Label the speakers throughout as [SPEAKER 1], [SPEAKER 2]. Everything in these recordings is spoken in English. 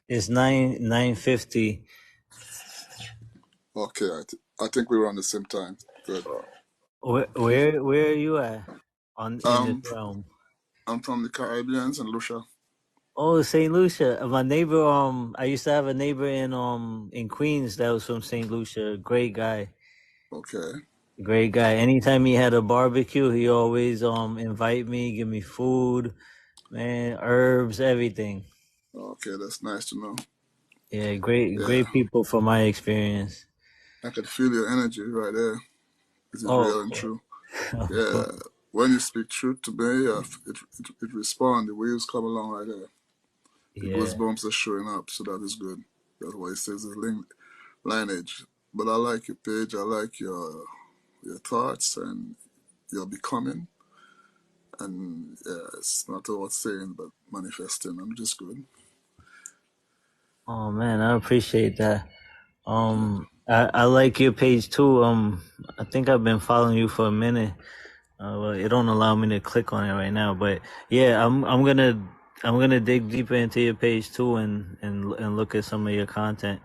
[SPEAKER 1] It's 9:50.
[SPEAKER 2] Okay, I think we were on the same time. Good.
[SPEAKER 1] Where are you at on in this
[SPEAKER 2] Um,
[SPEAKER 1] realm?
[SPEAKER 2] I'm from the Caribbean and Lucia.
[SPEAKER 1] Oh, St. Lucia. My neighbor, I used to have a neighbor in Queens that was from St. Lucia. Great guy.
[SPEAKER 2] Okay.
[SPEAKER 1] Great guy. Anytime he had a barbecue, he always invite me, give me food, man, herbs, everything.
[SPEAKER 2] Okay, that's nice to know.
[SPEAKER 1] Yeah, great
[SPEAKER 2] Yeah,
[SPEAKER 1] people from my experience.
[SPEAKER 2] I could feel your energy right there. This is
[SPEAKER 1] Oh, of
[SPEAKER 2] real and
[SPEAKER 1] course.
[SPEAKER 2] true.
[SPEAKER 1] Of
[SPEAKER 2] Yeah,
[SPEAKER 1] course.
[SPEAKER 2] when you speak truth to me, it responds. The waves come along right there. The
[SPEAKER 1] Yeah.
[SPEAKER 2] goosebumps are showing up, so that is good. That's why it says the lineage. But I like your page. I like your thoughts and your becoming. And yeah, it's not about saying, but manifesting. I'm just good.
[SPEAKER 1] Oh man, I appreciate that. I like your page too. I think I've been following you for a minute. Well, it don't allow me to click on it right now, but yeah, I'm gonna dig deeper into your page too and look at some of your content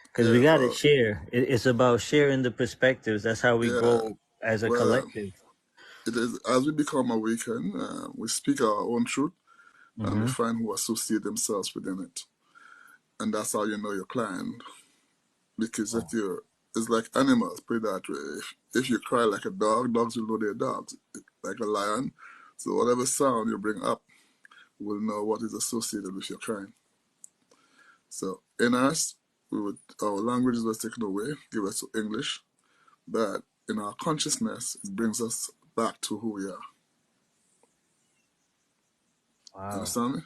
[SPEAKER 1] because we
[SPEAKER 2] Yeah,
[SPEAKER 1] gotta
[SPEAKER 2] well,
[SPEAKER 1] share. It's about sharing the perspectives. That's how we
[SPEAKER 2] yeah,
[SPEAKER 1] grow as a
[SPEAKER 2] well,
[SPEAKER 1] collective.
[SPEAKER 2] it is as we become awakened, we speak our own truth and we
[SPEAKER 1] Hmm.
[SPEAKER 2] find who associate themselves within it. And that's how you know your client. Because if you're, it's like animals, put it that way. If you cry like a dog, dogs will know they're dogs. Like a lion. So whatever sound you bring up will know what is associated with your crying. So in us, our languages was taken away, give us English, but in our consciousness, it brings us back to who we are.
[SPEAKER 1] Wow.
[SPEAKER 2] Understand me?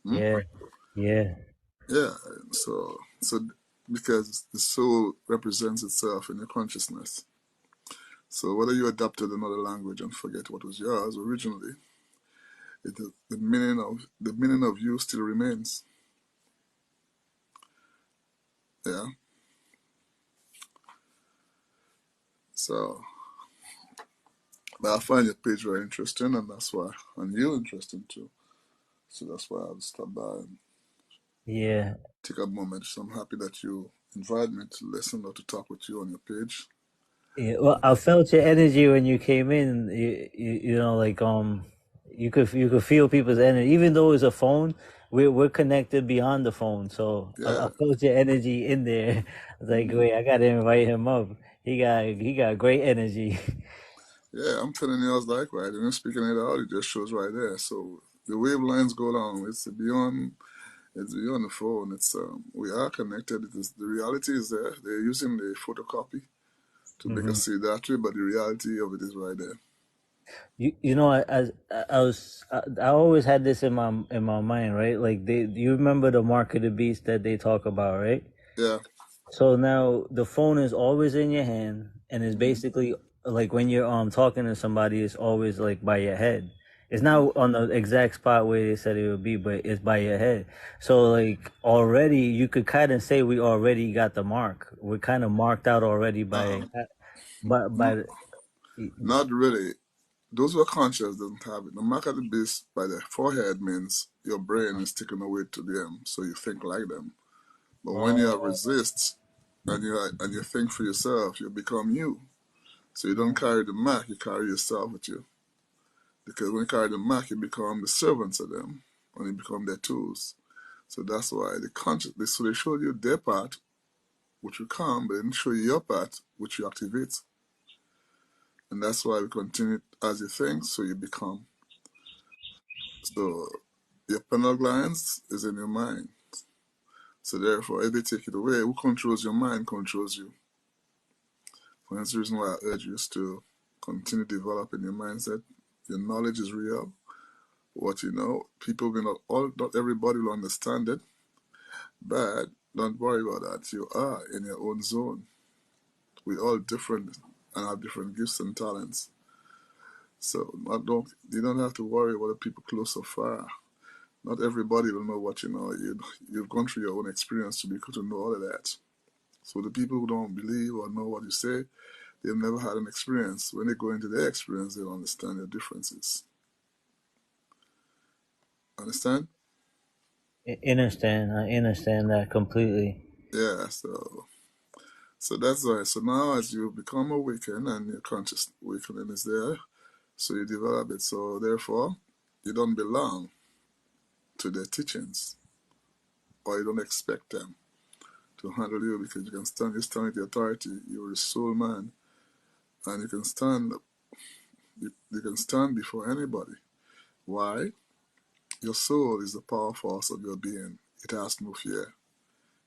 [SPEAKER 2] Hmm?
[SPEAKER 1] Yeah. Yeah.
[SPEAKER 2] Yeah. So because the soul represents itself in your consciousness. So whether you adopted another language and forget what was yours originally, the meaning of you still remains. Yeah. So, but I find your page very interesting, and that's why, and you interesting too. So that's why I'll stop by and
[SPEAKER 1] Yeah.
[SPEAKER 2] take a moment. So I'm happy that you invited me to listen or to talk with you on your page.
[SPEAKER 1] Yeah, well, I felt your energy when you came in. You know, like you could feel people's energy, even though it's a phone. We're connected beyond the phone, so I
[SPEAKER 2] Yeah,
[SPEAKER 1] felt your energy in there. I was like, wait, I gotta invite him up. He got great energy.
[SPEAKER 2] yeah. I'm telling you, I was like, right. And you're speaking it out, it just shows right there. So the wavelengths go down. It's beyond. It's beyond the phone. It's we are connected. It is the reality is there. They're using the photocopy to make
[SPEAKER 1] Hmm.
[SPEAKER 2] us see that way, but the reality of it is right there.
[SPEAKER 1] You know, I always had this in my mind, right? Like you remember the mark of the beast that they talk about, right?
[SPEAKER 2] Yeah.
[SPEAKER 1] So now the phone is always in your hand, and it's
[SPEAKER 2] Hmm.
[SPEAKER 1] basically like when you're talking to somebody, it's always like by your head. It's not on the exact spot where they said it would be, but it's by your head. So like already, you could kind of say we already got the mark. We're kind of marked out already
[SPEAKER 2] Um,
[SPEAKER 1] by
[SPEAKER 2] no, not really. Those who are conscious don't have it. The mark of the beast by the forehead means your brain is taken away to them, so you think like them. But when you have
[SPEAKER 1] oh,
[SPEAKER 2] resist and you think for yourself, you become you. So you don't carry the mark, you carry yourself with you. Because when you carry the mark, you become the servants of them, and you become their tools. So that's why so they show you their part, which you come, but they didn't show you your part, which you activate. And that's why we continue as you think, so you become. So your pineal glands is in your mind. So therefore, if they take it away, who controls your mind controls you. So that's the reason why I urge you to continue developing your mindset. Your knowledge is real. What you know, people will not everybody will understand it, but don't worry about that. You are in your own zone. We all different and have different gifts and talents. So you don't have to worry whether people close or far. Not everybody will know what you know. You've gone through your own experience to be able to know all of that. So the people who don't believe or know what you say, they've never had an experience. When they go into their experience, they'll understand your differences. Understand?
[SPEAKER 1] I understand. I understand that completely.
[SPEAKER 2] Yeah, so that's why. So now as you become awakened and your conscious awakening is there, so you develop it. So therefore, you don't belong to their teachings, or you don't expect them to handle you because you stand with the authority. You're a soul man, and you can stand before anybody. Why? Your soul is the power force of your being. It has no fear.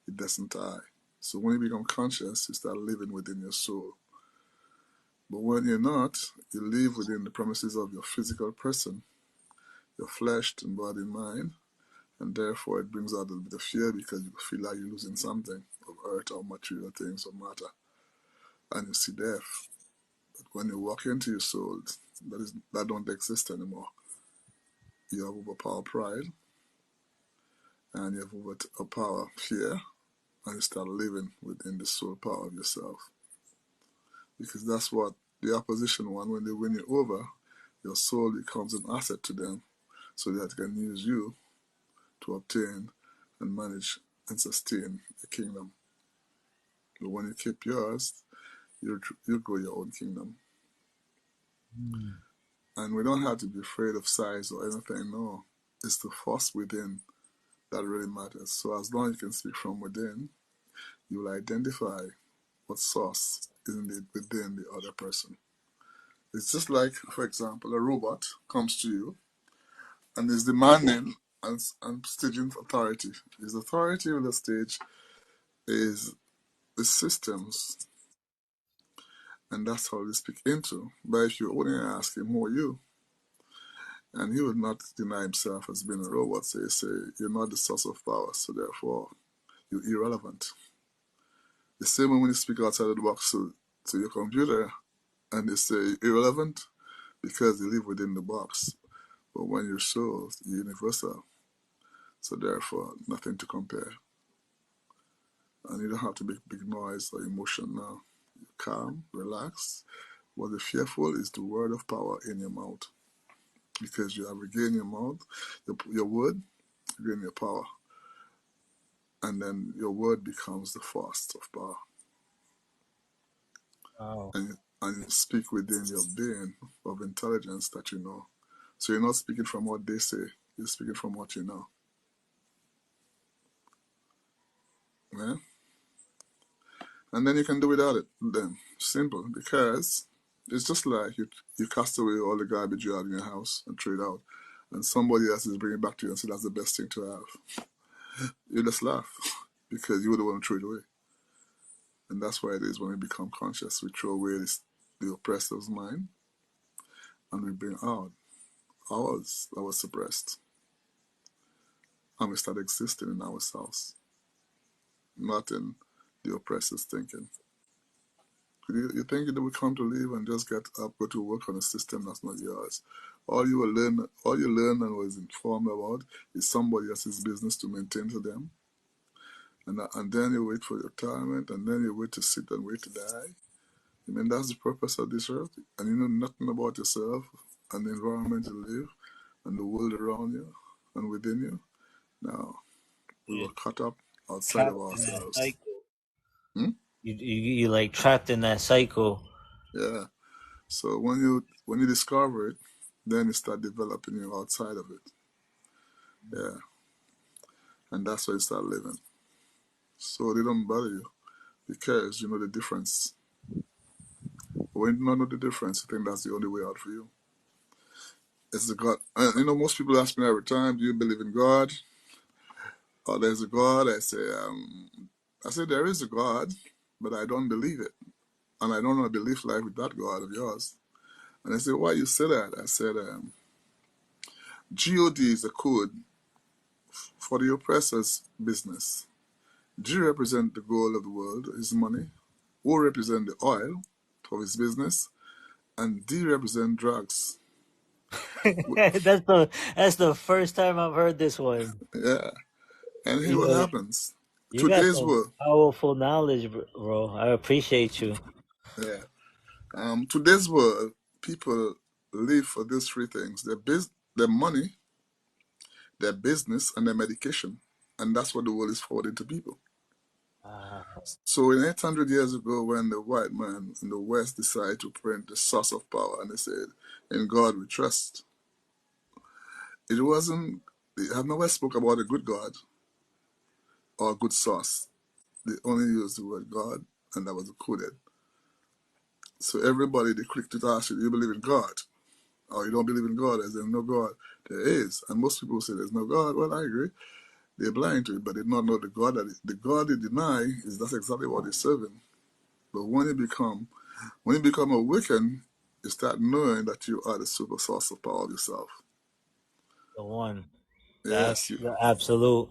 [SPEAKER 2] It doesn't die. So when you become conscious, you start living within your soul. But when you're not, you live within the premises of your physical person, your flesh and body and mind, and therefore it brings out a bit of fear because you feel like you're losing something of earth or material things or matter, and you see death. But when you walk into your soul, that don't exist anymore. You have overpowered pride, and you have overpowered fear, and you start living within the soul power of yourself. Because that's what the opposition want. When they win you over, your soul becomes an asset to them so that they can use you to obtain and manage and sustain the kingdom. But when you keep yours, you grow your own kingdom.
[SPEAKER 1] Mm.
[SPEAKER 2] And we don't have to be afraid of size or anything, no. It's the force within that really matters. So as long as you can speak from within, you will identify what source is indeed within the other person. It's just like, for example, a robot comes to you and is demanding and staging authority. His authority on the stage is the systems, and that's how they speak into. But if you only ask him, who are you? And he would not deny himself as being a robot. So you say, you're not the source of power, so therefore you're irrelevant. The same way when you speak outside of the box to your computer and they say irrelevant because they live within the box. But when you're soul, you're universal. So therefore, nothing to compare. And you don't have to make big noise or emotion now. You're calm, relax. What is fearful is the word of power in your mouth. Because you have regained your mouth, your word, regain your power. And then your word becomes the force of power.
[SPEAKER 1] Wow.
[SPEAKER 2] And you speak within your being of intelligence that you know. So you're not speaking from what they say, you're speaking from what you know. Yeah? And then you can do without it. Then simple, because it's just like you cast away all the garbage you have in your house and throw it out, and somebody else is bringing it back to you and say that's the best thing to have. You just laugh because you were the one who threw it away. And that's why it is when we become conscious, we throw away the oppressor's mind and we bring out ours that was suppressed, and we start existing in ourselves, not in the oppressor's thinking. You think that we come to live and just get up, go to work on a system that's not yours. All you learn and was informed about is somebody else's business to maintain to them. And then you wait for your retirement, and then you wait to sit and wait to die. I mean, that's the purpose of this earth. And you know nothing about yourself and the environment you live and the world around you and within you. Now, we
[SPEAKER 1] You're
[SPEAKER 2] were caught up outside of
[SPEAKER 1] trapped in that
[SPEAKER 2] ourselves.
[SPEAKER 1] cycle.
[SPEAKER 2] Hmm?
[SPEAKER 1] You like trapped in that cycle.
[SPEAKER 2] Yeah. So when you discover it, then you start developing you outside of it. Yeah. And that's why you start living. So they don't bother you because you know the difference. But when you don't know the difference, you think that's the only way out for you. It's the God. And, most people ask me every time, do you believe in God? Or there's a God. I say there is a God, but I don't believe it. And I don't want to believe life with that God of yours. And they say, why you say that? I said, God is a code for the oppressor's business. G represent the goal of the world, his money. O represent the oil of his business. And D represent drugs.
[SPEAKER 1] That's the first time I've heard this one.
[SPEAKER 2] Yeah. And here what
[SPEAKER 1] Yo,
[SPEAKER 2] happens.
[SPEAKER 1] you got
[SPEAKER 2] Today's
[SPEAKER 1] some
[SPEAKER 2] world,
[SPEAKER 1] powerful knowledge, bro. I appreciate you.
[SPEAKER 2] yeah. Today's world, people live for these three things: their money, their business, and their medication. and that's what the world is forwarding to people.
[SPEAKER 1] Wow.
[SPEAKER 2] So in 800 years ago, when the white man in the West decided to print the source of power, and they said, "In God we trust," it wasn't. They have nowhere spoke about a good God or a good source. They only used the word God, and that was coded. So everybody they clicked to ask you, "Do you believe in God?" Or "You don't believe in God?" As there's no God. There is, and most people say there's no God. Well, I agree. They're blind to it, but they don't know the God the God they deny is that's exactly what they're serving. But when you become awakened, you start knowing that you are the super source of power of yourself.
[SPEAKER 1] The one.
[SPEAKER 2] Yes,
[SPEAKER 1] The absolute.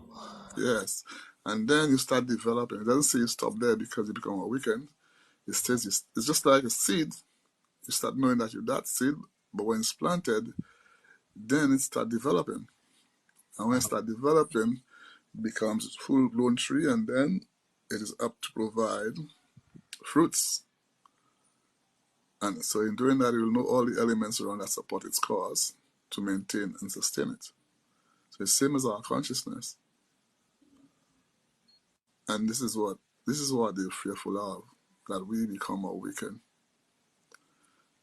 [SPEAKER 2] yes. And then you start developing. It doesn't say you stop there because you become awakened. It says it's just like a seed. You start knowing that you're that seed, but when it's planted, then it start developing. And when it start developing, it becomes a full-blown tree, and then it is up to provide fruits. And so in doing that, you will know all the elements around that support its cause to maintain and sustain it. So it's same as our consciousness. And this is what they're fearful of, that we become awakened.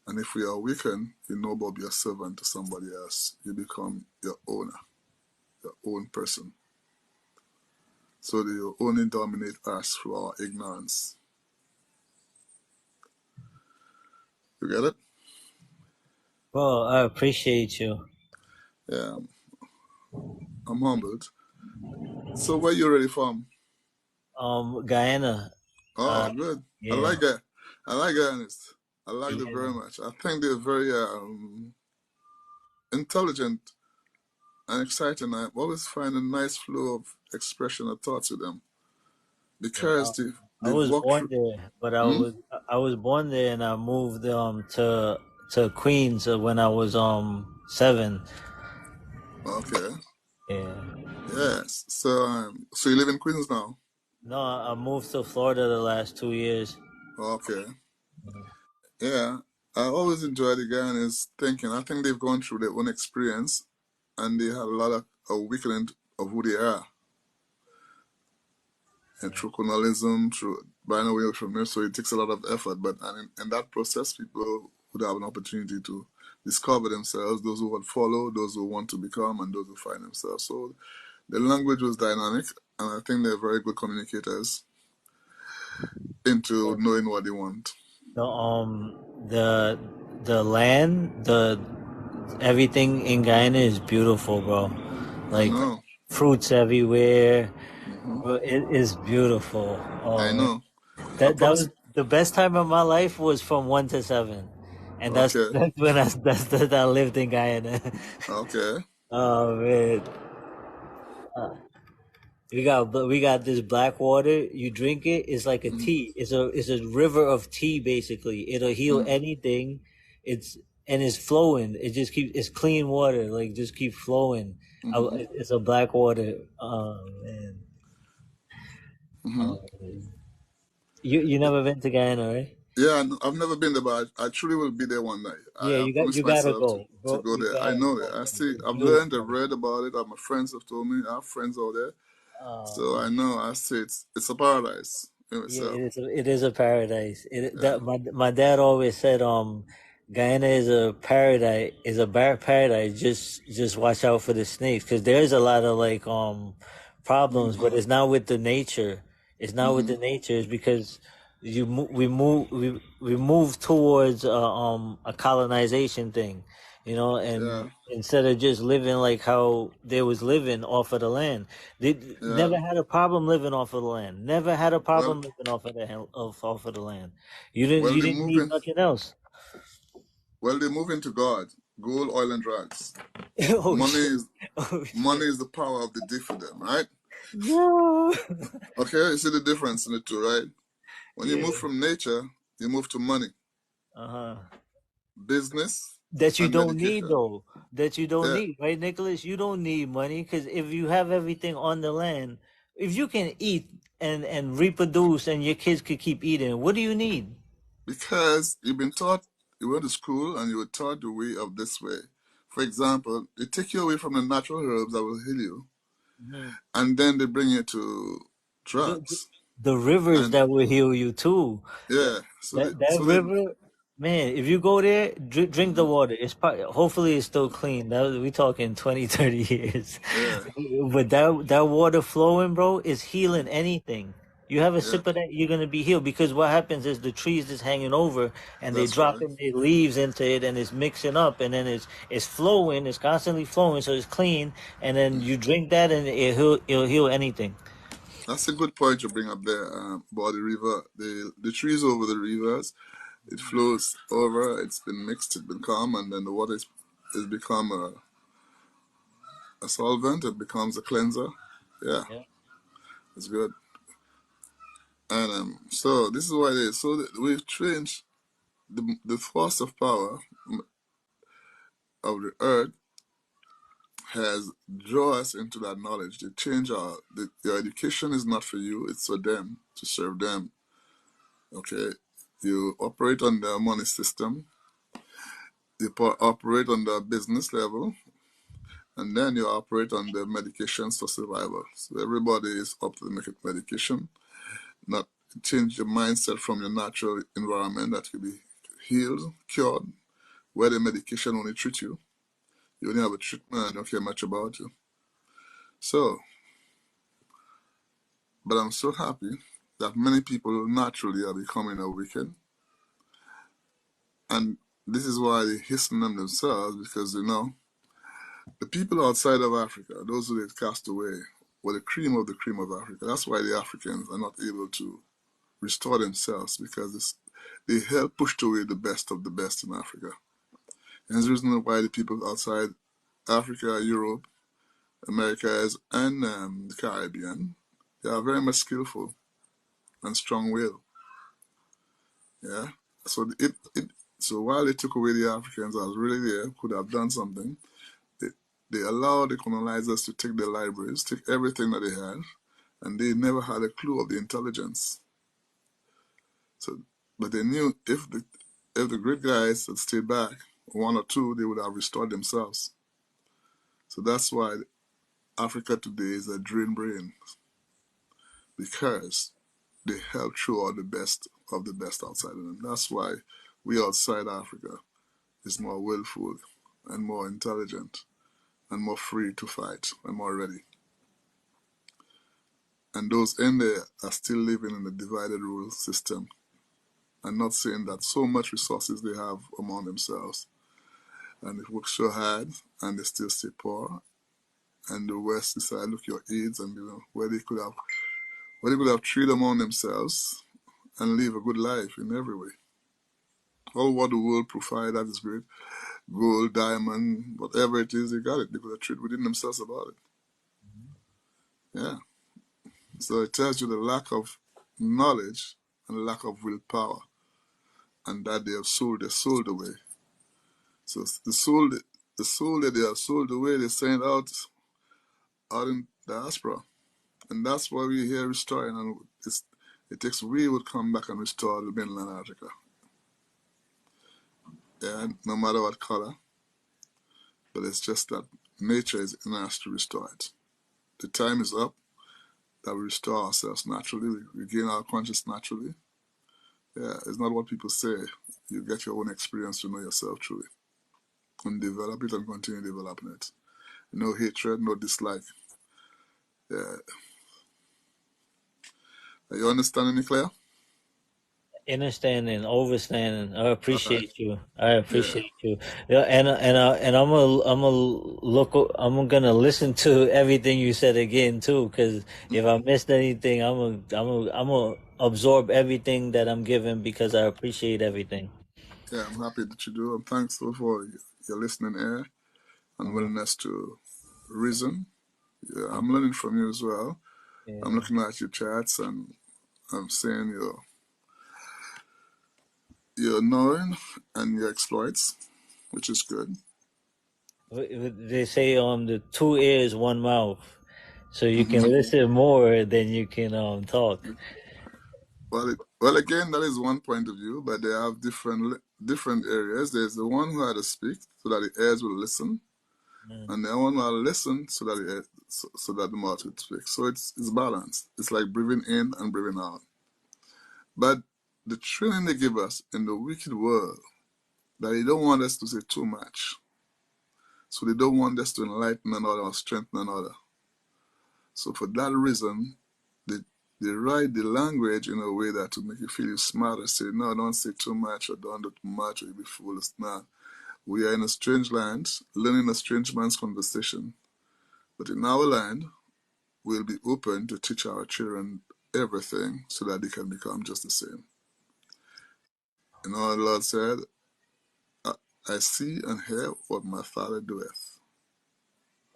[SPEAKER 2] And if we are awakened, you no more be a servant to somebody else. You become your owner, your own person. So they will only dominate us through our ignorance. You get it?
[SPEAKER 1] Well, I appreciate you.
[SPEAKER 2] Yeah, I'm humbled. So where you ready from?
[SPEAKER 1] Guyana. Uh,
[SPEAKER 2] Oh, good. I
[SPEAKER 1] yeah.
[SPEAKER 2] like that. I like Ernest. I like them
[SPEAKER 1] Yeah.
[SPEAKER 2] very much. I think they're very intelligent and exciting. I always find a nice flow of expression of thoughts with them
[SPEAKER 1] Yeah.
[SPEAKER 2] because
[SPEAKER 1] I
[SPEAKER 2] they've
[SPEAKER 1] was
[SPEAKER 2] walked
[SPEAKER 1] born
[SPEAKER 2] through.
[SPEAKER 1] there, but
[SPEAKER 2] Hmm?
[SPEAKER 1] I was born there, and I moved to Queens when I was 7.
[SPEAKER 2] Okay.
[SPEAKER 1] Yeah.
[SPEAKER 2] Yes. So you live in Queens now?
[SPEAKER 1] No, I moved to Florida the last 2 years.
[SPEAKER 2] Okay. Yeah. I always enjoy the Guyanese thinking. I think they've gone through their own experience and they had a lot of awakening of who they are. And through colonialism, through buying away from it, so it takes a lot of effort. But and in that process, people would have an opportunity to discover themselves, those who would follow, those who want to become, and those who find themselves. So the language was dynamic, and I think they're very good communicators into knowing what they want.
[SPEAKER 1] The the land, the everything in Guyana is beautiful, bro.
[SPEAKER 2] I
[SPEAKER 1] Like
[SPEAKER 2] know.
[SPEAKER 1] fruits everywhere.
[SPEAKER 2] Hmm.
[SPEAKER 1] Bro, it is beautiful.
[SPEAKER 2] I
[SPEAKER 1] Oh man.
[SPEAKER 2] know. I
[SPEAKER 1] That
[SPEAKER 2] promise.
[SPEAKER 1] was the best time of my life was from 1 to 7, and
[SPEAKER 2] Okay.
[SPEAKER 1] that's when that I lived in Guyana.
[SPEAKER 2] Okay.
[SPEAKER 1] Oh man, we got this black water. You drink it, it's like a
[SPEAKER 2] Mm-hmm.
[SPEAKER 1] tea. It's a river of tea basically. It'll heal anything. It's and it's flowing. It just keeps it's clean water. Like just keep flowing.
[SPEAKER 2] Mm-hmm.
[SPEAKER 1] It's a black water. Oh man.
[SPEAKER 2] Mm-hmm.
[SPEAKER 1] Oh, man. You never been to Guyana, right?
[SPEAKER 2] Yeah, I've never been there, but I truly will be there one night. I
[SPEAKER 1] Yeah,
[SPEAKER 2] have
[SPEAKER 1] you
[SPEAKER 2] promised
[SPEAKER 1] gotta
[SPEAKER 2] myself to,
[SPEAKER 1] go,
[SPEAKER 2] to
[SPEAKER 1] bro.
[SPEAKER 2] go
[SPEAKER 1] You
[SPEAKER 2] there. I
[SPEAKER 1] gotta
[SPEAKER 2] know
[SPEAKER 1] go.
[SPEAKER 2] that.
[SPEAKER 1] It's
[SPEAKER 2] I've learned, I've
[SPEAKER 1] beautiful.
[SPEAKER 2] read about it. My friends have told me. I have friends out there.
[SPEAKER 1] Oh
[SPEAKER 2] So I
[SPEAKER 1] man.
[SPEAKER 2] know. I see it's a paradise in
[SPEAKER 1] Yeah,
[SPEAKER 2] itself.
[SPEAKER 1] it is a paradise.
[SPEAKER 2] Yeah.
[SPEAKER 1] My dad always said Guyana is a paradise. Just watch out for the snakes because there's a lot of like problems,
[SPEAKER 2] Mm-hmm.
[SPEAKER 1] but it's not with the nature. It's not with
[SPEAKER 2] Mm-hmm.
[SPEAKER 1] the nature. It's because we move towards a colonization thing, and
[SPEAKER 2] Yeah.
[SPEAKER 1] instead of just living like how they was living off of the land. They
[SPEAKER 2] Yeah.
[SPEAKER 1] never had a problem living off of the land. Never had a
[SPEAKER 2] Well,
[SPEAKER 1] problem living off of the land.
[SPEAKER 2] well,
[SPEAKER 1] You
[SPEAKER 2] they
[SPEAKER 1] didn't
[SPEAKER 2] move
[SPEAKER 1] need
[SPEAKER 2] in.
[SPEAKER 1] nothing else.
[SPEAKER 2] Well, they move into God, gold, oil, and drugs.
[SPEAKER 1] Oh
[SPEAKER 2] Money
[SPEAKER 1] shit!
[SPEAKER 2] is
[SPEAKER 1] Oh
[SPEAKER 2] money
[SPEAKER 1] shit!
[SPEAKER 2] is the power of the day for them, right?
[SPEAKER 1] No.
[SPEAKER 2] Okay, you see the difference in the two, right? When you
[SPEAKER 1] Yeah.
[SPEAKER 2] move from nature, you move to money,
[SPEAKER 1] Uh huh.
[SPEAKER 2] business,
[SPEAKER 1] That you
[SPEAKER 2] and
[SPEAKER 1] don't need
[SPEAKER 2] medication.
[SPEAKER 1] though. That you don't
[SPEAKER 2] Yeah,
[SPEAKER 1] need, right, Nicholas? You don't need money because if you have everything on the land, if you can eat and reproduce, and your kids could keep eating, what do you need?
[SPEAKER 2] because you've been taught, you went to school and you were taught the way of this way. For example, they take you away from the natural herbs that will heal you,
[SPEAKER 1] Mhm.
[SPEAKER 2] and then they bring you to
[SPEAKER 1] the, the
[SPEAKER 2] drugs.
[SPEAKER 1] the rivers
[SPEAKER 2] And
[SPEAKER 1] that will heal you too. That
[SPEAKER 2] yeah,
[SPEAKER 1] that river, man. If you go there, drink the water. It's hopefully it's still clean. That we talking 20, 30 years,
[SPEAKER 2] yeah,
[SPEAKER 1] but that water flowing, bro, is healing anything. You have a
[SPEAKER 2] yeah,
[SPEAKER 1] sip of that, you're gonna be healed because what happens is the trees is hanging over and they
[SPEAKER 2] that's right.
[SPEAKER 1] dropping their leaves into it and it's mixing up and then it's flowing, it's constantly flowing, so it's clean. And then you drink that and it'll heal anything.
[SPEAKER 2] That's a good point you bring up there about the river. The trees over the rivers, it flows over. It's been mixed, it's been calm, and then the water is become a solvent. It becomes a cleanser. Yeah,
[SPEAKER 1] Yeah.
[SPEAKER 2] it's good. And so this is why it is. So we've changed the force of power of the earth has draw us into that knowledge. They change your education is not for you; it's for them to serve them. Okay, you operate on the money system. You operate on the business level, and then you operate on the medications for survival. So everybody is up to the medication. Not change your mindset from your natural environment that can be healed, cured, where the medication only treat you. You only have a treatment and don't care much about you. So, but I'm so happy that many people naturally are becoming awakened. And this is why they hasten them themselves because the people outside of Africa, those who they cast away, were the cream of Africa. That's why the Africans are not able to restore themselves because they help pushed away the best of the best in Africa. And there's a reason why the people outside Africa, Europe, Americas, and the Caribbean, they are very much skillful and strong-willed. Yeah. So so while they took away the Africans that was really there, could have done something, they, they allowed the colonizers to take their libraries, take everything that they had, and they never had a clue of the intelligence. So, but they knew if the great guys had stayed back, one or two, they would have restored themselves. So that's why Africa today is a drain brain because they help throw out the best of the best outside of them. That's why we outside Africa is more willful and more intelligent and more free to fight and more ready. And those in there are still living in the divided rule system and not saying that so much resources they have among themselves and they work so hard and they still stay poor. And the West decide, look, your AIDS and where they could have treated among themselves and live a good life in every way. All what the world provide, that is great. Gold, diamond, whatever it is, they got it. They could have treated within themselves about it. Yeah. So it tells you the lack of knowledge and the lack of willpower, and that they have sold their soul away. So the soul that they have sold away, they send out in diaspora. And that's why we're here restoring. And it takes we would come back and restore the mainland Africa. Yeah, no matter what color, but it's just that nature is in us to restore it. The time is up that we restore ourselves naturally, we regain our conscience naturally. Yeah, it's not what people say. You get your own experience to know yourself truly and develop it and continue developing it. No hatred, no dislike. Yeah. Are you understanding me, Claire?
[SPEAKER 1] Understanding, overstanding. I
[SPEAKER 2] All right.
[SPEAKER 1] appreciate you. I
[SPEAKER 2] Yeah.
[SPEAKER 1] appreciate you. Yeah, and I'm gonna look. I'm gonna listen to everything you said again too, because if I missed anything, I'm gonna absorb everything that I'm given because I appreciate everything.
[SPEAKER 2] Yeah, I'm happy that you do. I'm thankful for your listening ear and
[SPEAKER 1] Mhm.
[SPEAKER 2] willingness to reason. Yeah, I'm learning from you as well. I'm
[SPEAKER 1] Yeah.
[SPEAKER 2] looking at your chats and I'm seeing your knowing and your exploits, which is good.
[SPEAKER 1] They say the two ears, one mouth, so you can
[SPEAKER 2] Hmm.
[SPEAKER 1] listen more than you can talk.
[SPEAKER 2] Well, again, that is one point of view, but they have different areas. There's the one who had to speak so that the ears will listen,
[SPEAKER 1] Mm.
[SPEAKER 2] and the one who had to listen so that so that the mouth would speak. So it's balanced. It's like breathing in and breathing out. But the training they give us in the wicked world, that they don't want us to say too much. So they don't want us to enlighten another or strengthen another. So for that reason, they, they write the language in a way that to make you feel you smarter. Say, no, don't say too much or don't do too much or you'll be foolish. Nah. We are in a strange land, learning a strange man's conversation. But in our land, we'll be open to teach our children everything so that they can become just the same. And our Lord said, I, I see and hear what my Father doeth.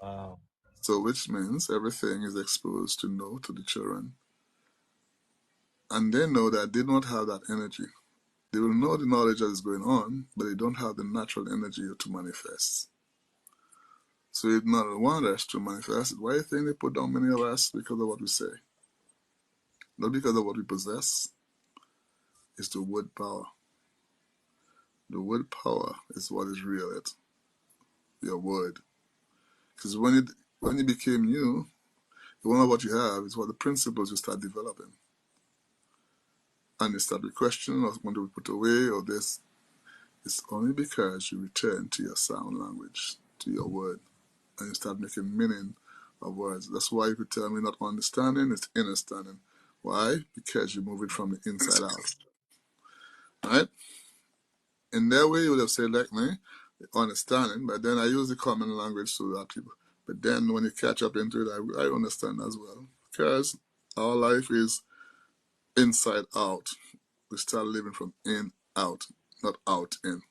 [SPEAKER 1] Wow.
[SPEAKER 2] So which means everything is exposed to know to the children. And they know that they don't have that energy. They will know the knowledge that is going on, but they don't have the natural energy to manifest. So they do not want us to manifest it. Why do you think they put down many of us? Because of what we say. Not because of what we possess. It's the word power. The word power is what is real, your word. Because when it became you, you wonder what you have is what the principles you start developing. And you start with questioning or want to be put away or this. It's only because you return to your sound language, to your word, and you start making meaning of words. That's why you could tell me not understanding, it's understanding. Why? Because you move it from the inside out. Right? In that way, you would have said like me, understanding, but then I use the common language to that people. But then when you catch up into it, I understand as well. Because our life is inside out. We start living from in out, not out in.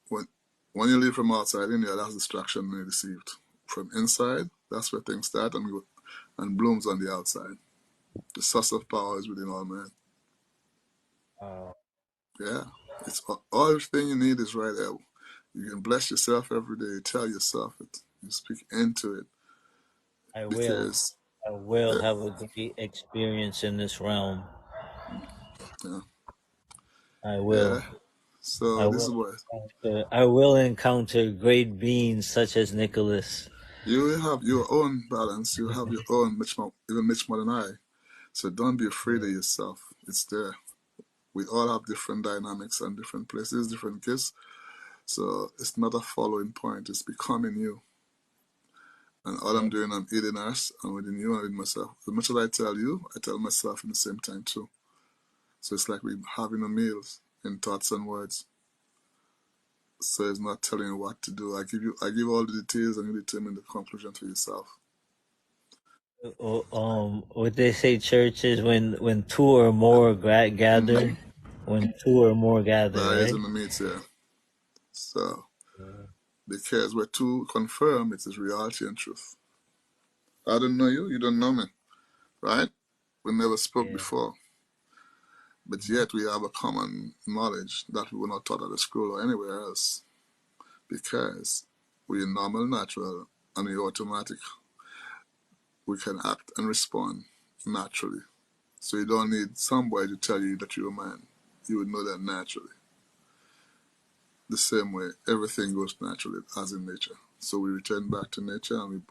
[SPEAKER 2] When when you live from outside in, yeah, that's distraction and deceived. From inside, that's where things start and blooms on the outside. The source of power is within all men.
[SPEAKER 1] Wow.
[SPEAKER 2] Yeah, it's all everything you need is right there. You can bless yourself every day. You tell yourself it. You speak into it
[SPEAKER 1] I will.
[SPEAKER 2] because
[SPEAKER 1] I will
[SPEAKER 2] yeah,
[SPEAKER 1] have a great experience in this realm.
[SPEAKER 2] yeah,
[SPEAKER 1] I
[SPEAKER 2] yeah.
[SPEAKER 1] will. I
[SPEAKER 2] So this is
[SPEAKER 1] will
[SPEAKER 2] what
[SPEAKER 1] I will encounter great beings such as Nicholas.
[SPEAKER 2] you will have your own balance. You have your own much more, even much more than I. So don't be afraid of yourself. It's there. We all have different dynamics and different places, different gifts. So it's not a following point. It's becoming you. And all
[SPEAKER 1] Yeah.
[SPEAKER 2] I'm doing, I'm eating us and within you and within myself. As much as I tell you, I tell myself in the same time too. So it's like we're having a meal in thoughts and words. So it's not telling you what to do. I give all the details and you determine the conclusion for yourself.
[SPEAKER 1] What they say, church is when two or more
[SPEAKER 2] Mm-hmm.
[SPEAKER 1] gather, when two or more gather,
[SPEAKER 2] That is
[SPEAKER 1] right?
[SPEAKER 2] in the meat here. So because we're too confirmed, it is reality and truth. I don't know you, you don't know me, right? We never spoke
[SPEAKER 1] Yeah.
[SPEAKER 2] before, but
[SPEAKER 1] Mhm.
[SPEAKER 2] yet we have a common knowledge that we were not taught at the school or anywhere else because we're normal, natural, and we automatic. We can act and respond naturally. So you don't need somebody to tell you that you're a man. You would know that naturally. The same way everything goes naturally as in nature. So we return back to nature and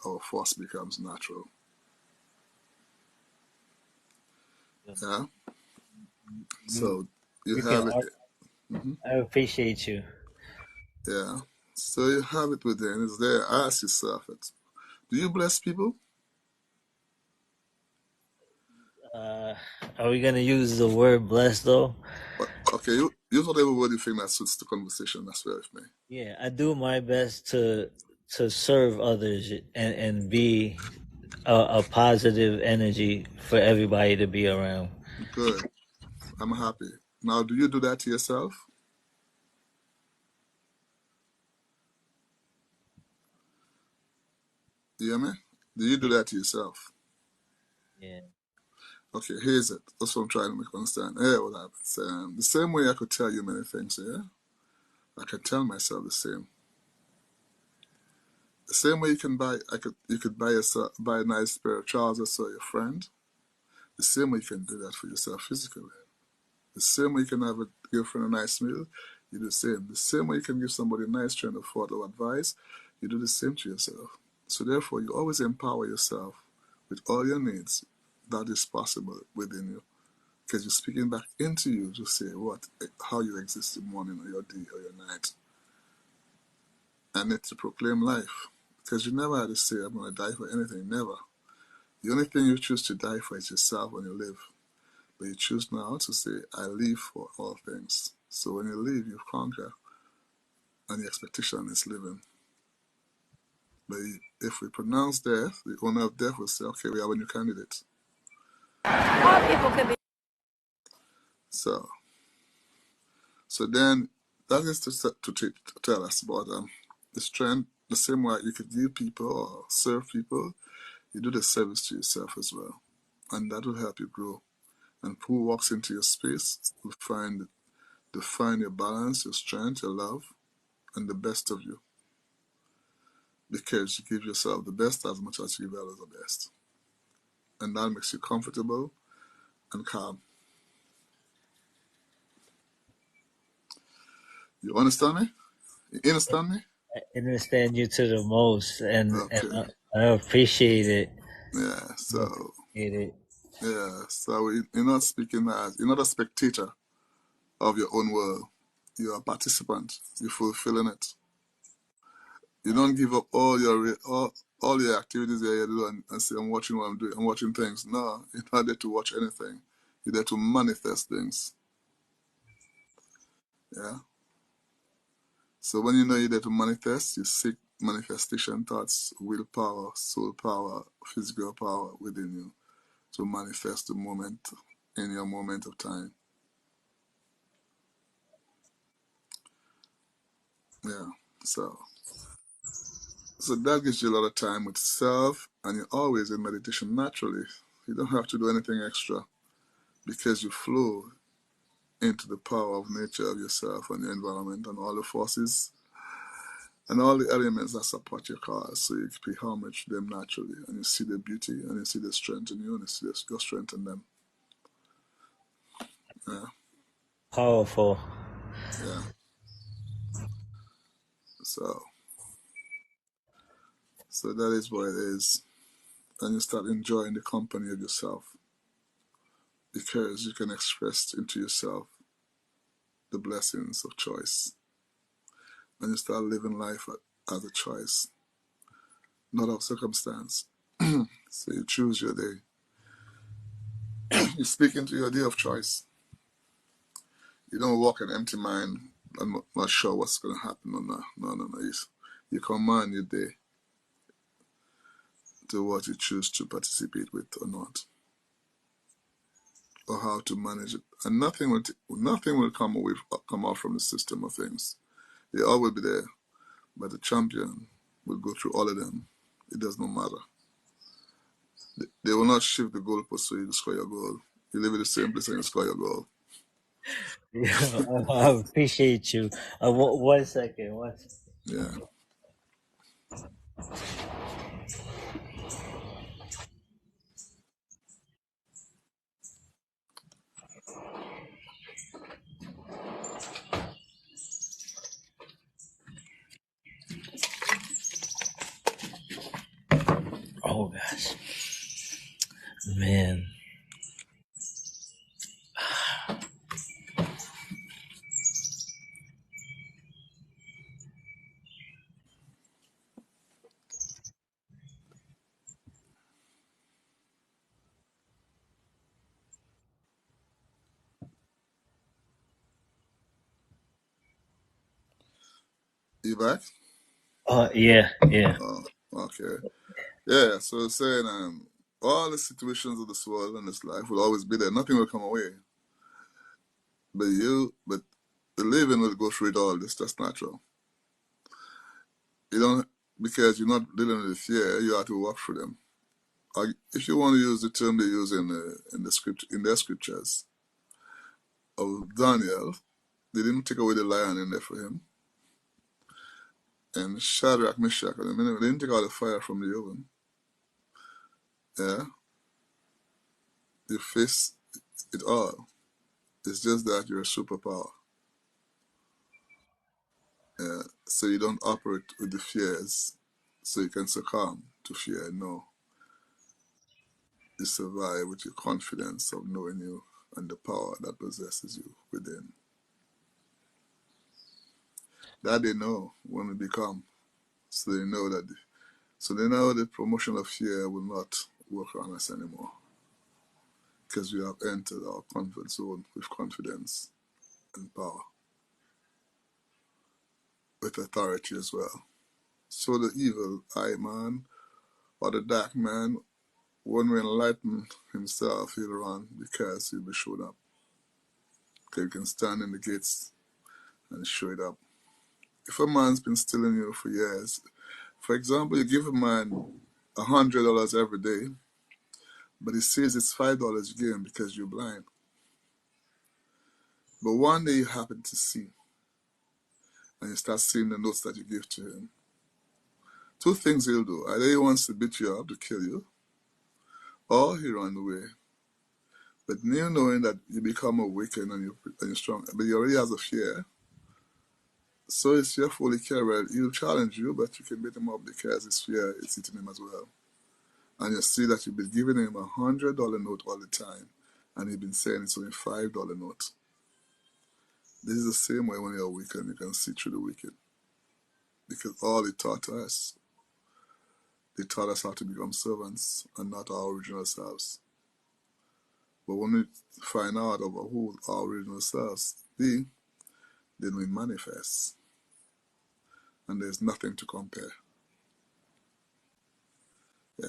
[SPEAKER 2] our force becomes natural. Yeah.
[SPEAKER 1] You
[SPEAKER 2] So you
[SPEAKER 1] you can.
[SPEAKER 2] have it. Hmm.
[SPEAKER 1] I appreciate you.
[SPEAKER 2] Yeah. So you have it within. It's there. Ask yourself it. Do you bless people?
[SPEAKER 1] Uh, are we gonna use the word blessed though?
[SPEAKER 2] Okay, use whatever word you think that suits the conversation. That's fair with me.
[SPEAKER 1] Yeah, I do my best to serve others and be a positive energy for everybody to be around.
[SPEAKER 2] Good. I'm happy. Now, do you do that to yourself? You hear me? Do you do
[SPEAKER 1] Yeah,
[SPEAKER 2] that to yourself?
[SPEAKER 1] yeah.
[SPEAKER 2] Okay, here's it. That's what I'm trying to make you understand. Here, what happens. The same way I could tell you many things, yeah? I can tell myself the same. The same way you could buy a nice pair of trousers for your friend. The same way you can do that for yourself physically. The same way you can have a girlfriend a nice meal, you do the same. The same way you can give somebody a nice train of thought or advice, you do the same to yourself. So therefore, you always empower yourself with all your needs that is possible within you. Because you're speaking back into you to say how you exist in the morning or your day or your night. And it's to proclaim life. Because you never had to say, I'm going to die for anything. Never. The only thing you choose to die for is yourself when you live. But you choose now to say, I live for all things. So when you live, you conquer. And the expectation is living. But if we pronounce death, the owner of death will say, okay, we have a new candidate.
[SPEAKER 3] All people could be.
[SPEAKER 2] So then that is to tell us about the strength, the same way you could give people or serve people, you do the service to yourself as well. And that will help you grow. And who walks into your space will find your balance, your strength, your love, and the best of you. Because you give yourself the best as much as you give others the best. And that makes you comfortable and calm. You understand me? You understand me?
[SPEAKER 1] I understand you to the most, and
[SPEAKER 2] Okay.
[SPEAKER 1] I appreciate it.
[SPEAKER 2] Yeah.
[SPEAKER 1] I
[SPEAKER 2] So
[SPEAKER 1] appreciate it.
[SPEAKER 2] yeah. So you're not speaking as you're not a spectator of your own world. You're a participant. You're fulfilling it. You don't give up all your activities that you do and say, I'm watching what I'm doing. I'm watching things. No, you're not there to watch anything. You're there to manifest things. Yeah. So when you know you're there to manifest, you seek manifestation thoughts, willpower, soul power, physical power within you to manifest the moment in your moment of time. Yeah. So that gives you a lot of time with self, and you're always in meditation naturally. You don't have to do anything extra because you flow into the power of nature of yourself and your environment and all the forces and all the elements that support your cause. So you pay homage to them naturally, and you see the beauty and you see the strength in you and you see your strength in them. Yeah,
[SPEAKER 1] Powerful.
[SPEAKER 2] yeah. So, so that is what it is. And you start enjoying the company of yourself because you can express into yourself the blessings of choice. And you start living life as a choice, not of circumstance. So you choose your day. You speak into your day of choice. You don't walk an empty mind. I'm not sure what's going to happen or not. No. You command your day to what you choose to participate with or not, or how to manage it. And nothing will come out from the system of things. They all will be there, but the champion will go through all of them. It does not matter. They will not shift the goalpost so you score your goal. You live in the same place and you score your goal.
[SPEAKER 1] Yeah, I appreciate you. One second. One second.
[SPEAKER 2] Yeah.
[SPEAKER 1] Oh gosh, man.
[SPEAKER 2] You back?
[SPEAKER 1] Yeah, yeah.
[SPEAKER 2] Oh, okay. Yeah, so it's saying all the situations of this world and this life will always be there. Nothing will come away. But the living will go through it all. That's natural. You don't, because you're not dealing with fear, you have to walk through them. If you want to use the term they use in their scriptures of Daniel, they didn't take away the lion in there for him. And Shadrach, Meshach, and Abednego, they didn't take out the fire from the oven. Yeah, you face it all. It's just that you're a superpower. Yeah, so you don't operate with the fears. so you can succumb to fear. No, you survive with your confidence of knowing you and the power that possesses you within. That they know when we become, so they know that. So they know the promotion of fear will not work on us anymore because we have entered our comfort zone with confidence and power, with authority as well. So the evil eye man or the dark man, when we enlighten himself, he'll run because he'll be showed up. Because he can stand in the gates and show it up. If a man's been stealing you for years, for example, you give a man $100 every day, but he says it's $5 you give him because you're blind. But one day you happen to see, and you start seeing the notes that you give to him. Two things he'll do. Either he wants to beat you up to kill you, or he run away. But you knowing that you become awakened and you're strong, but he already has a fear. So his fear fully carried. He'll challenge you, but you can beat him up because his fear is eating him as well. And you see that you've been giving him $100 note all the time, and he's been saying it's only $5 note. This is the same way when you're awakened, you can see through the wicked. Because all they taught us how to become servants and not our original selves. But when we find out about who our original selves be, then we manifest. And there's nothing to compare. Yeah.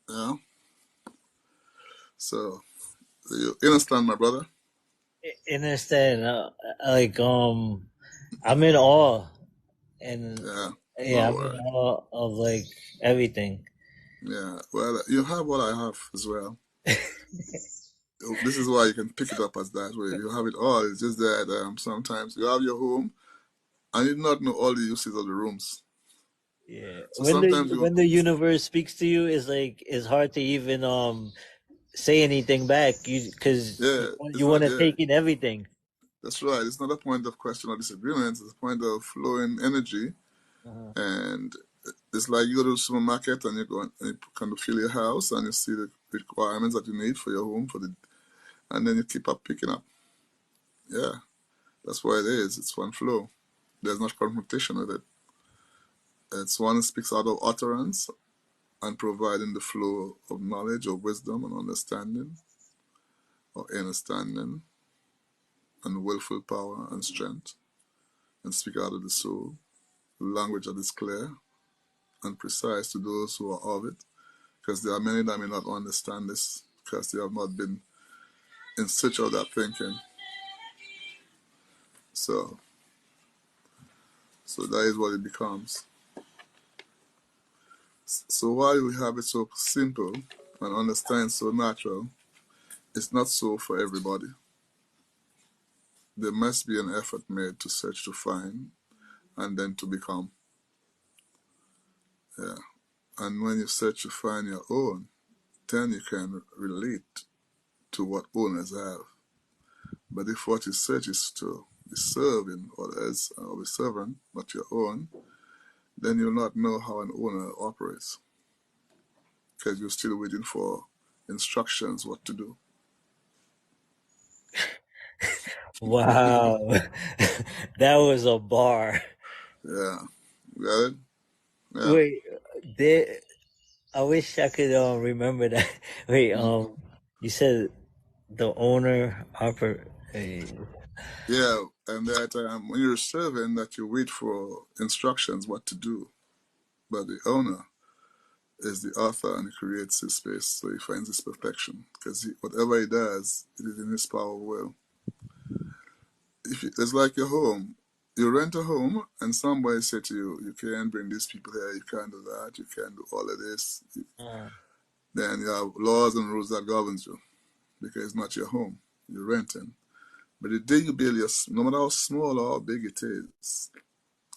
[SPEAKER 2] Yeah. So, you understand, my brother?
[SPEAKER 1] Understand? Like I'm in awe, and
[SPEAKER 2] Yeah.
[SPEAKER 1] yeah,
[SPEAKER 2] No
[SPEAKER 1] I'm in
[SPEAKER 2] worry.
[SPEAKER 1] awe of like everything.
[SPEAKER 2] Yeah. Well, you have what I have as well. This is why you can pick it up as that way. You have it all. It's just that sometimes you have your home and you do not know all the uses of the rooms.
[SPEAKER 1] Yeah,
[SPEAKER 2] So sometimes you,
[SPEAKER 1] when the universe speaks to you, it's hard to even say anything back. You because
[SPEAKER 2] yeah, it's
[SPEAKER 1] you
[SPEAKER 2] not,
[SPEAKER 1] want to
[SPEAKER 2] yeah,
[SPEAKER 1] take in everything.
[SPEAKER 2] that's right. It's not a point of question or disagreement. It's a point of flowing energy.
[SPEAKER 1] Uh-huh.
[SPEAKER 2] And it's like you go to the supermarket and you go and you kind of fill your house and you see the requirements that you need for your home and then you keep up picking up. Yeah, that's what it is. It's one flow. There's not confrontation with it. It's one that speaks out of utterance and providing the flow of knowledge or wisdom and understanding or understanding and willful power and strength and speak out of the soul. The language that is clear and precise to those who are of it, because there are many that may not understand this because they have not been in search of that thinking. So, so that is what it becomes. So while we have it so simple and understand so natural, it's not so for everybody. There must be an effort made to search to find and then to become. Yeah. And when you search to find your own, then you can relate to what owners have. But if what you search is to be serving others or be servant, not your own, then you'll not know how an owner operates because you're still waiting for instructions what to do.
[SPEAKER 1] Wow, that was a bar.
[SPEAKER 2] Yeah. Got it? Yeah.
[SPEAKER 1] Wait, there. I wish I could remember that. Wait,
[SPEAKER 2] Mm.
[SPEAKER 1] you said the owner oper.
[SPEAKER 2] Yeah. And that when you're serving, that you wait for instructions what to do. But the owner is the author and he creates his space, so he finds his perfection because whatever he does, it is in his power will. It's like your home. You rent a home, and somebody say to you, "You can't bring these people here. You can't do that. You can't do all of this."
[SPEAKER 1] Uh,
[SPEAKER 2] Then you have laws and rules that governs you because it's not your home. You're renting. But the day you build your, no matter how small or how big it is,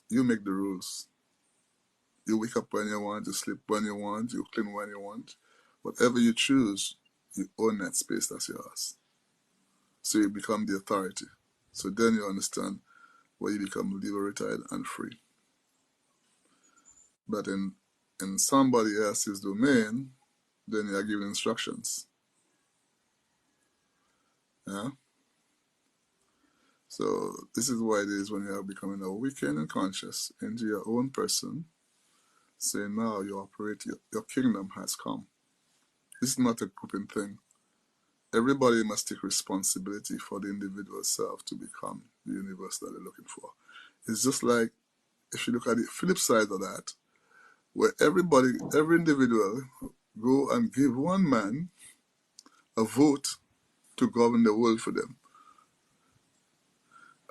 [SPEAKER 2] you make the rules. You wake up when you want, you sleep when you want, you clean when you want. Whatever you choose, you own that space. That's yours. So you become the authority. So then you understand where you become liberated and free. But in somebody else's domain, then you are given instructions. Yeah. So this is why it is when you are becoming awakened and conscious into your own person, say now you operate, your kingdom has come. This is not a grouping thing. Everybody must take responsibility for the individual self to become the universe that they're looking for. It's just like, if you look at the flip side of that, where every individual go and give one man a vote to govern the world for them.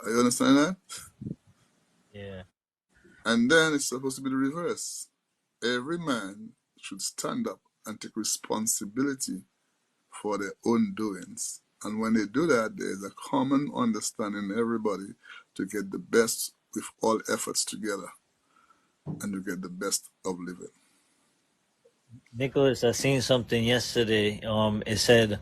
[SPEAKER 2] You understand that?
[SPEAKER 1] Yeah.
[SPEAKER 2] And then it's supposed to be the reverse. Every man should stand up and take responsibility for their own doings. And when they do that, there is a common understanding in everybody to get the best with all efforts together and to get the best of living.
[SPEAKER 1] Nicholas, I seen something yesterday. It said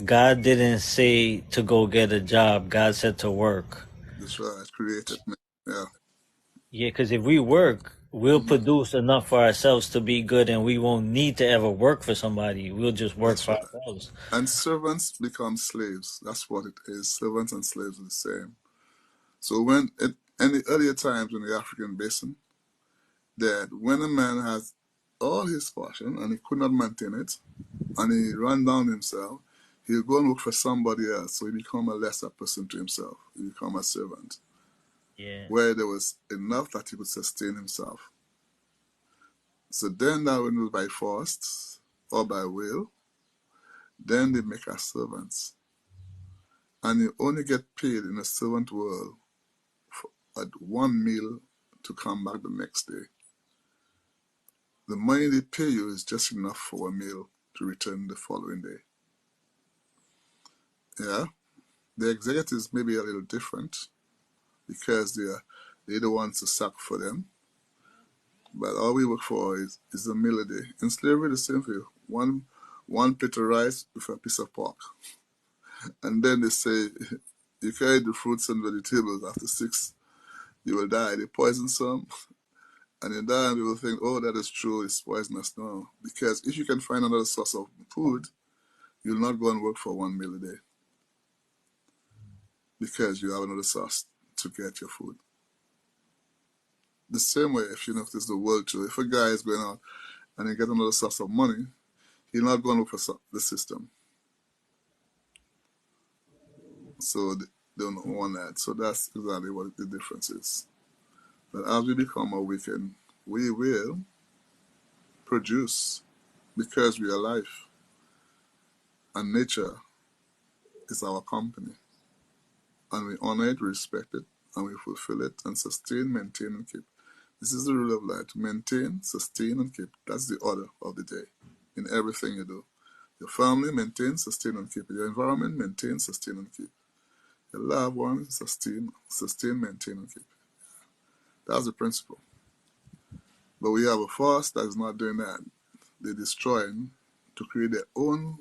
[SPEAKER 1] God didn't say to go get a job. God said to work.
[SPEAKER 2] That's right, created man. Yeah.
[SPEAKER 1] Yeah, because if we work, we'll produce enough for ourselves to be good, and we won't need to ever work for somebody. We'll just work
[SPEAKER 2] That's
[SPEAKER 1] for
[SPEAKER 2] right.
[SPEAKER 1] ourselves.
[SPEAKER 2] And servants become slaves. That's what it is. Servants and slaves are the same. So in the earlier times in the African basin, that when a man has all his portion and he could not maintain it, and he run down himself, he'll go and work for somebody else. So he become a lesser person to himself. He become a servant.
[SPEAKER 1] Yeah.
[SPEAKER 2] Where there was enough that he could sustain himself. So then that when it was by force or by will, then they make us servants. And you only get paid in a servant world at one meal to come back the next day. The money they pay you is just enough for a meal to return the following day. Yeah, the executives may be a little different because they're the ones to sack for them. But all we work for is a meal a day. In slavery, the same thing. One plate of rice with a piece of pork. And then they say, you carry the fruits and vegetables after 6, you will die. They poison some, and in that people think, oh, that is true, it's poisonous. No, because if you can find another source of food, you'll not go and work for one meal a day because you have another source to get your food. The same way, if you notice the world too, if a guy is going out and he gets another source of money, he'll not go and work for the system. So they don't want that. So that's exactly what the difference is. But as we become awakened, we will produce because we are life. And nature is our company. And we honor it, respect it, and we fulfill it and sustain, maintain, and keep. This is the rule of life. Maintain, sustain, and keep. That's the order of the day in everything you do. Your family, maintain, sustain, and keep. Your environment, maintain, sustain, and keep. Your loved ones, sustain, maintain, and keep. That's the principle. But we have a force that is not doing that. They're destroying to create their own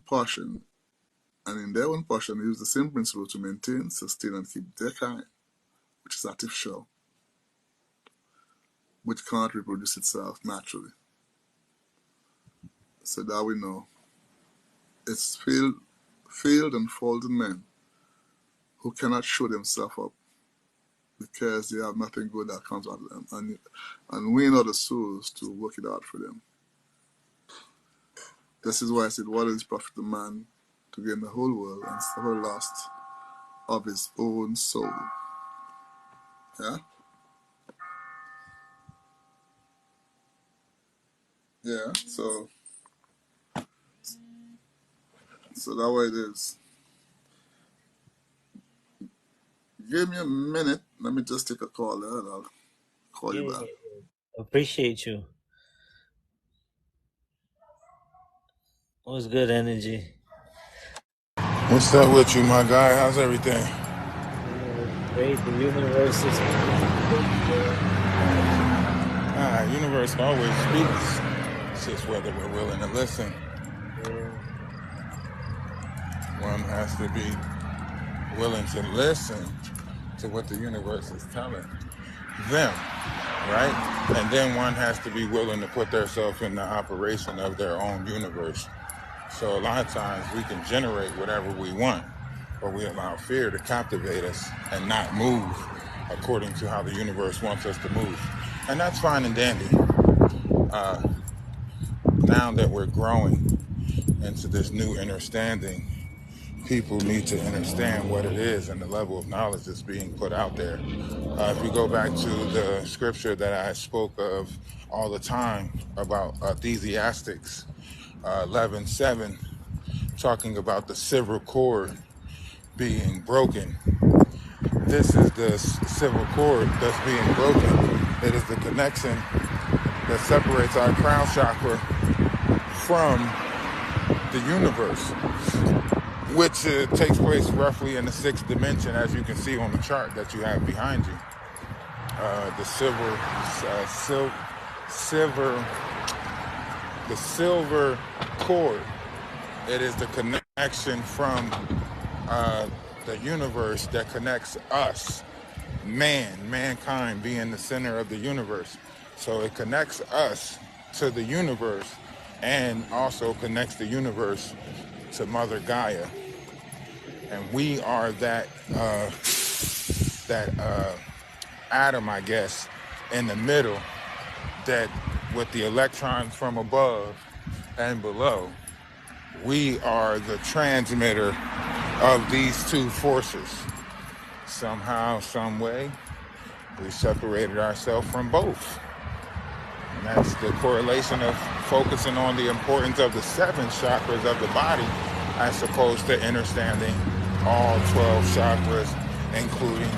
[SPEAKER 2] portion. And in their own portion, they use the same principle to maintain, sustain, and keep their kind, which is artificial, which can't reproduce itself naturally. So that we know it's failed and fallen men who cannot show themselves up because they have nothing good that comes out of them. And we are the souls to work it out for them. This is why I said, what is profit the man to gain the whole world and suffer loss of his own soul? Yeah? Yeah, so that way it is. Give me a minute. Let me just take a call there and I'll call you
[SPEAKER 1] Yeah.
[SPEAKER 2] back.
[SPEAKER 1] Appreciate you. What's good energy?
[SPEAKER 4] What's up with you, my guy? How's everything?
[SPEAKER 1] Great. The universe is
[SPEAKER 4] Universe always speaks. It's just whether we're willing to listen.
[SPEAKER 1] yeah.
[SPEAKER 4] One has to be willing to listen to what the universe is telling them, right? And then one has to be willing to put themselves in the operation of their own universe. So a lot of times we can generate whatever we want, but we allow fear to captivate us and not move according to how the universe wants us to move. And that's fine and dandy. Now that we're growing into this new understanding, people need to understand what it is and the level of knowledge that's being put out there. If we go back to the scripture that I spoke of all the time about Ecclesiastes 11:7, talking about the civil cord being broken. This is the civil cord that's being broken. It is the connection that separates our crown chakra from the universe, which takes place roughly in the sixth dimension, as you can see on the chart that you have behind you. The silver cord. It is the connection from the universe that connects us, mankind being the center of the universe. So it connects us to the universe and also connects the universe to Mother Gaia. And we are that atom, I guess, in the middle, that with the electrons from above and below, we are the transmitter of these two forces. Somehow, some way, we separated ourselves from both. And that's the correlation of focusing on the importance of the 7 chakras of the body as opposed to understanding all 12 chakras, including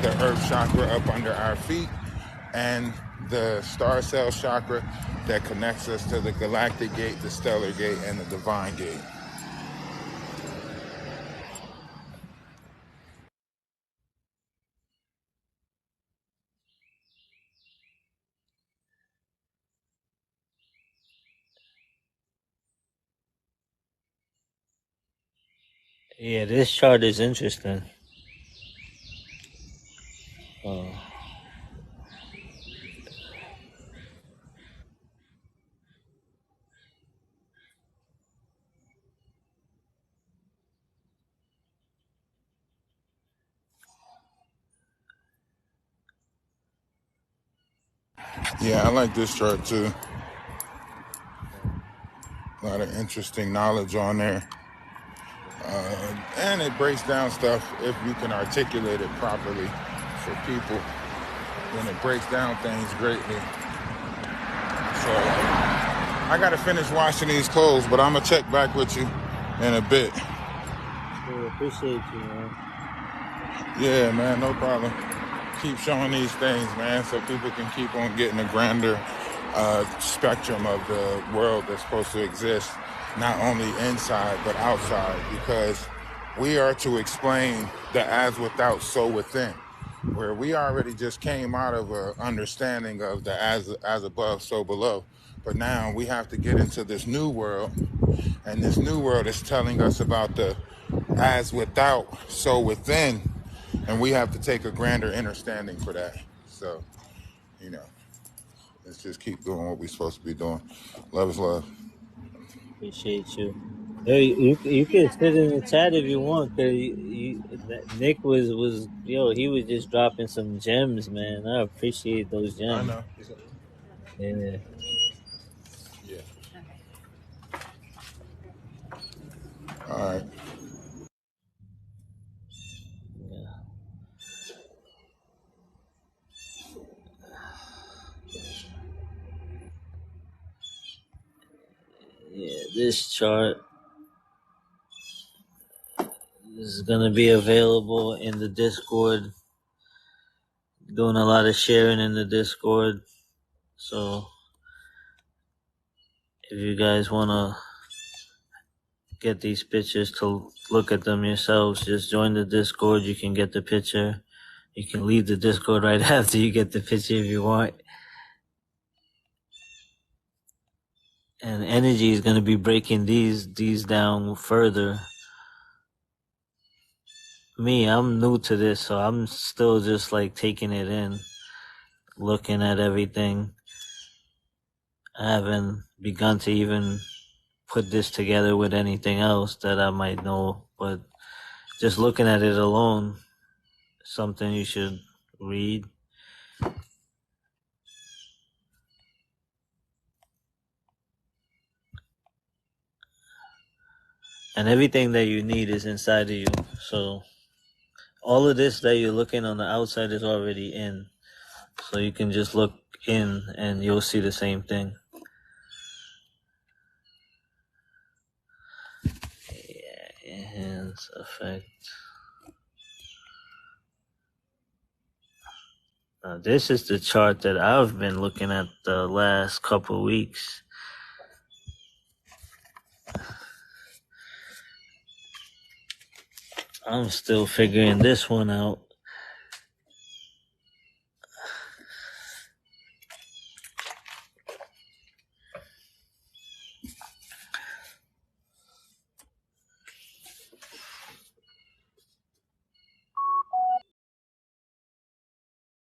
[SPEAKER 4] the earth chakra up under our feet and the star cell chakra that connects us to the galactic gate, the stellar gate, and the divine gate.
[SPEAKER 1] Yeah, this chart is interesting.
[SPEAKER 4] Yeah, I like this chart too. A lot of interesting knowledge on there. And it breaks down stuff if you can articulate it properly for people. Then it breaks down things greatly. So I gotta finish washing these clothes, but I'm gonna check back with you in a bit.
[SPEAKER 1] Cool, appreciate you, man.
[SPEAKER 4] Yeah, man, no problem. Keep showing these things, man, so people can keep on getting a grander spectrum of the world that's supposed to exist, not only inside but outside, because we are to explain the as without, so within, where we already just came out of an understanding of the as above, so below. But now we have to get into this new world, and this new world is telling us about the as without, so within, and we have to take a grander understanding for that. So, you know, let's just keep doing what we're supposed to be doing. Love is love.
[SPEAKER 1] Appreciate you. Hey, you can sit in the chat if you want, cause Nick was he was just dropping some gems, man. I appreciate those
[SPEAKER 4] I
[SPEAKER 1] gems.
[SPEAKER 4] know.
[SPEAKER 1] Yeah,
[SPEAKER 4] Yeah. All right.
[SPEAKER 1] yeah. This chart is gonna be available in the Discord. Doing a lot of sharing in the Discord, so if you guys wanna get these pictures to look at them yourselves, just join the Discord. You can get the picture. You can leave the Discord right after you get the picture if you want. And energy is going to be breaking these down further. I'm new to this, so I'm still just like taking it in, looking at everything. I haven't begun to even put this together with anything else that I might know, but just looking at it alone, something you should read. And everything that you need is inside of you. So all of this that you're looking on the outside is already in. So you can just look in and you'll see the same thing. Yeah, enhance effect. Now, this is the chart that I've been looking at the last couple weeks. I'm still figuring this one out.